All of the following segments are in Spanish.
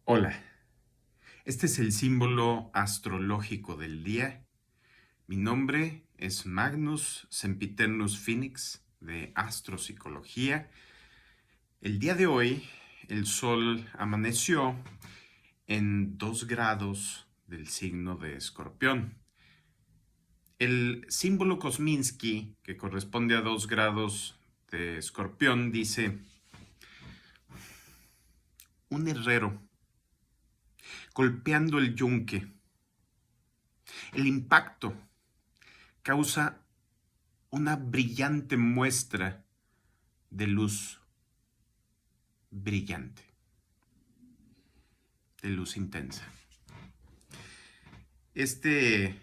Hola, este es el símbolo astrológico del día. Mi nombre es Magnus Sempiternus Phoenix de Astropsicología. El día de hoy el Sol amaneció en 2 grados del signo de Escorpión. El símbolo Kosminski, que corresponde a 2 grados de Escorpión, dice: un herrero golpeando el yunque. El impacto causa una brillante muestra de luz brillante, de luz intensa. Este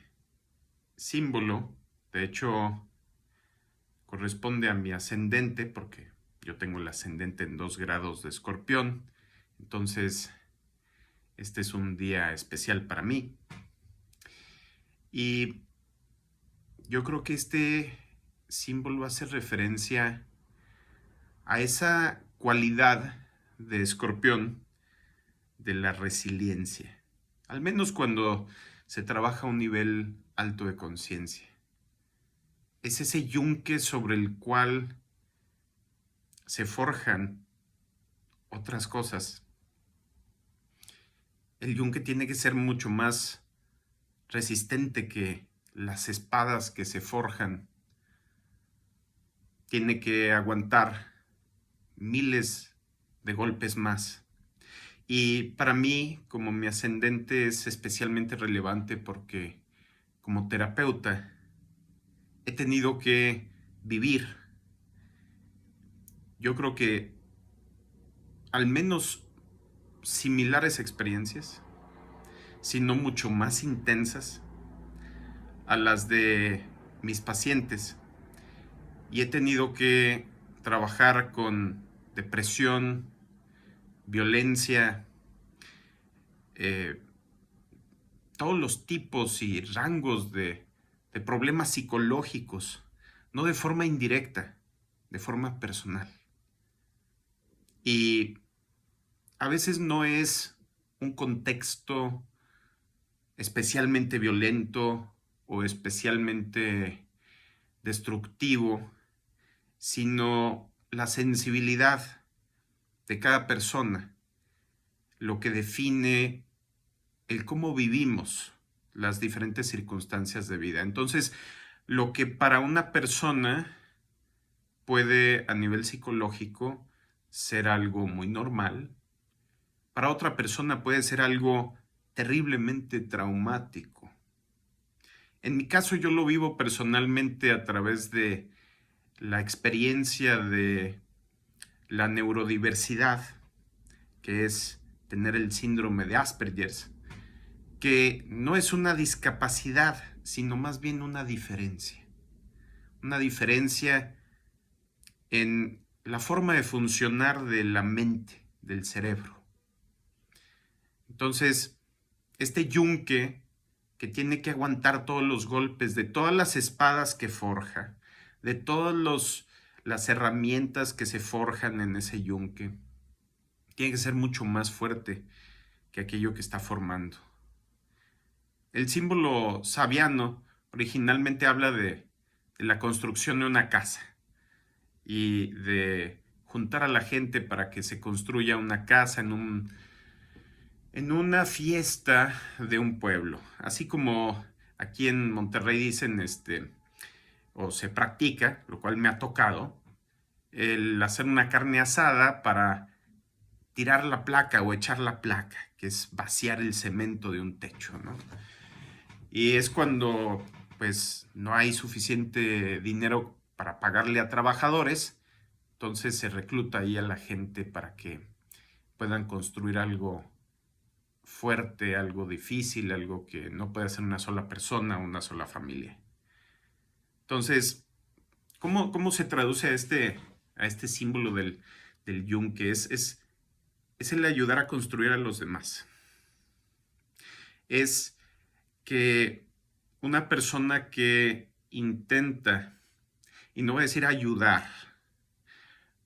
símbolo, de hecho, corresponde a mi ascendente, porque yo tengo el ascendente en 2 grados de Escorpión. Entonces, este es un día especial para mí. Y yo creo que este símbolo hace referencia a esa cualidad de Escorpión de la resiliencia, al menos cuando se trabaja a un nivel alto de conciencia. Es ese yunque sobre el cual se forjan otras cosas. El yunque tiene que ser mucho más resistente que las espadas que se forjan. Tiene que aguantar miles de golpes más. Y para mí, como mi ascendente es especialmente relevante porque como terapeuta he tenido que vivir, yo creo que al menos similares experiencias, sino mucho más intensas a las de mis pacientes. Y he tenido que trabajar con depresión, violencia, eh, todos los tipos y rangos de problemas psicológicos, no de forma indirecta, de forma personal. Y a veces no es un contexto especialmente violento o especialmente destructivo, sino la sensibilidad de cada persona, lo que define el cómo vivimos las diferentes circunstancias de vida. Entonces, lo que para una persona puede a nivel psicológico ser algo muy normal, para otra persona puede ser algo terriblemente traumático. En mi caso yo lo vivo personalmente a través de la experiencia de la neurodiversidad, que es tener el síndrome de Asperger, que no es una discapacidad, sino más bien una diferencia. Una diferencia en la forma de funcionar de la mente, del cerebro. Entonces, este yunque que tiene que aguantar todos los golpes de todas las espadas que forja, de todas las herramientas que se forjan en ese yunque, tiene que ser mucho más fuerte que aquello que está formando. El símbolo sabiano originalmente habla de la construcción de una casa y de juntar a la gente para que se construya una casa en una fiesta de un pueblo. Así como aquí en Monterrey dicen, o se practica, lo cual me ha tocado, el hacer una carne asada para tirar la placa o echar la placa, que es vaciar el cemento de un techo, ¿no? Y es cuando pues no hay suficiente dinero para pagarle a trabajadores, entonces se recluta ahí a la gente para que puedan construir algo fuerte, algo difícil, algo que no puede hacer una sola persona o una sola familia. Entonces, ¿cómo se traduce a este símbolo del yunque? Es el ayudar a construir a los demás. Es que una persona que intenta, y no voy a decir ayudar,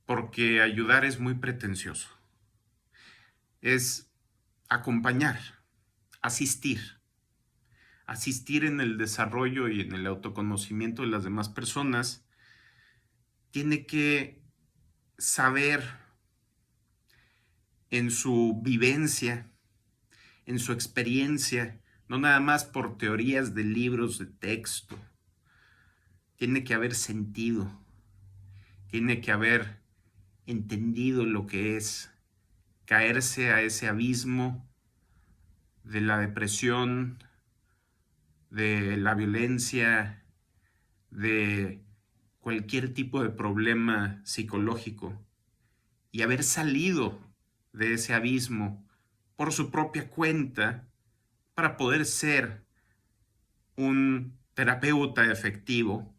porque ayudar es muy pretencioso, es acompañar, asistir, asistir en el desarrollo y en el autoconocimiento de las demás personas, tiene que saber en su vivencia, en su experiencia, no nada más por teorías de libros de texto. Tiene que haber sentido, tiene que haber entendido lo que es caerse a ese abismo de la depresión, de la violencia, de cualquier tipo de problema psicológico y haber salido de ese abismo por su propia cuenta para poder ser un terapeuta efectivo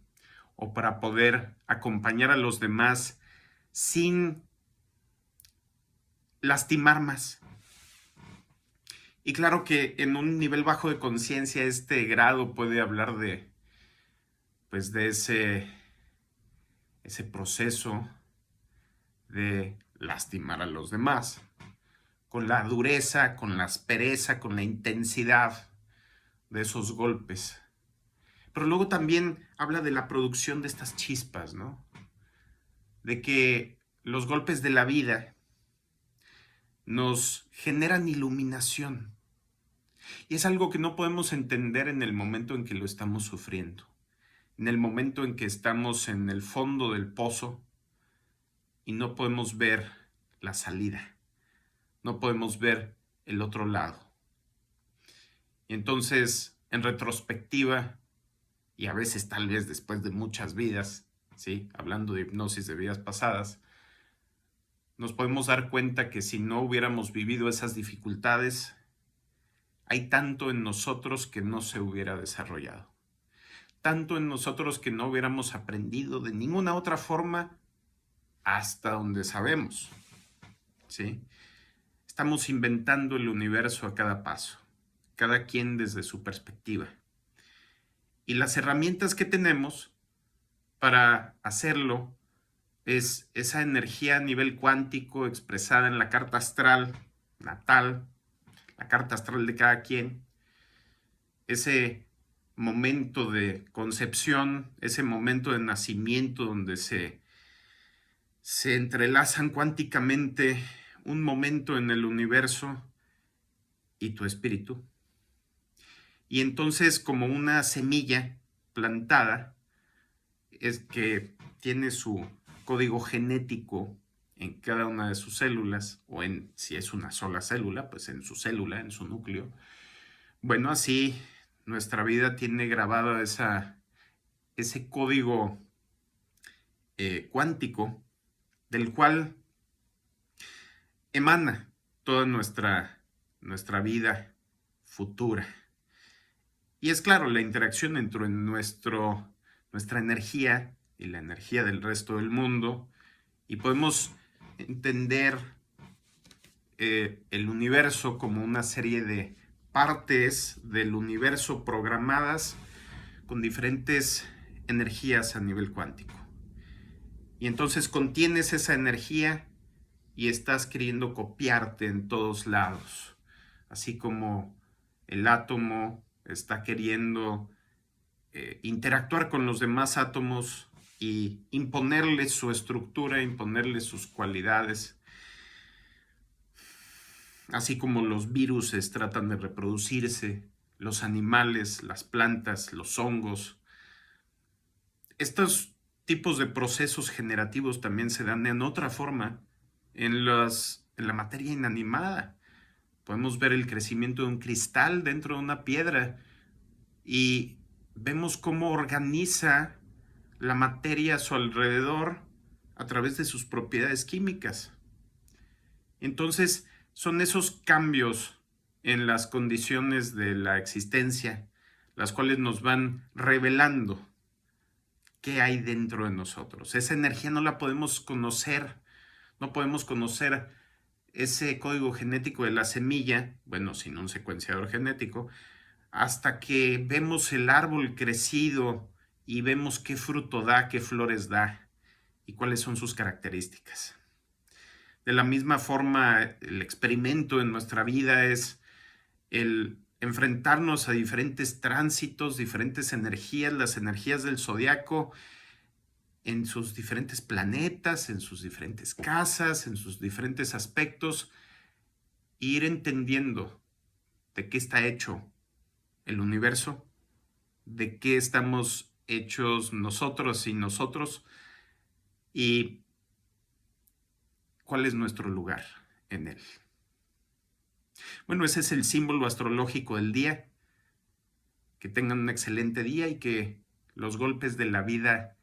o para poder acompañar a los demás sin lastimar más. Y claro que en un nivel bajo de conciencia este grado puede hablar de, pues de ese proceso de lastimar a los demás, con la dureza, con la aspereza, con la intensidad de esos golpes. Pero luego también habla de la producción de estas chispas, ¿no? De que los golpes de la vida nos generan iluminación. Y es algo que no podemos entender en el momento en que lo estamos sufriendo. En el momento en que estamos en el fondo del pozo y no podemos ver la salida. No podemos ver el otro lado. Y entonces, en retrospectiva, y a veces tal vez después de muchas vidas, ¿sí? Hablando de hipnosis de vidas pasadas, nos podemos dar cuenta que si no hubiéramos vivido esas dificultades, hay tanto en nosotros que no se hubiera desarrollado. Tanto en nosotros que no hubiéramos aprendido de ninguna otra forma hasta donde sabemos, ¿sí? Estamos inventando el universo a cada paso, cada quien desde su perspectiva. Y las herramientas que tenemos para hacerlo es esa energía a nivel cuántico expresada en la carta astral natal, la carta astral de cada quien, ese momento de concepción, ese momento de nacimiento donde se entrelazan cuánticamente un momento en el universo y tu espíritu. Y entonces, como una semilla plantada, es que tiene su código genético en cada una de sus células, o en, si es una sola célula, pues en su célula, en su núcleo. Bueno, así nuestra vida tiene grabado ese código cuántico del cual emana toda nuestra vida futura. Y es claro, la interacción entre nuestra energía y la energía del resto del mundo, y podemos entender el universo como una serie de partes del universo programadas con diferentes energías a nivel cuántico. Y entonces contienes esa energía y estás queriendo copiarte en todos lados, así como el átomo está queriendo interactuar con los demás átomos y imponerles su estructura, imponerles sus cualidades, así como los virus tratan de reproducirse, los animales, las plantas, los hongos. Estos tipos de procesos generativos también se dan en otra forma en la materia inanimada. Podemos ver el crecimiento de un cristal dentro de una piedra y vemos cómo organiza la materia a su alrededor a través de sus propiedades químicas. Entonces, son esos cambios en las condiciones de la existencia las cuales nos van revelando qué hay dentro de nosotros. Esa energía no la podemos conocer, no podemos conocer ese código genético de la semilla, bueno, sin un secuenciador genético, hasta que vemos el árbol crecido y vemos qué fruto da, qué flores da y cuáles son sus características. De la misma forma, el experimento en nuestra vida es el enfrentarnos a diferentes tránsitos, diferentes energías, las energías del zodiaco en sus diferentes planetas, en sus diferentes casas, en sus diferentes aspectos, e ir entendiendo de qué está hecho el universo, de qué estamos hechos nosotros y nosotros, y cuál es nuestro lugar en él. Bueno, ese es el símbolo astrológico del día. Que tengan un excelente día y que los golpes de la vida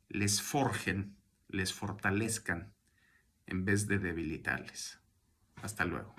les forjen, les fortalezcan en vez de debilitarles. Hasta luego.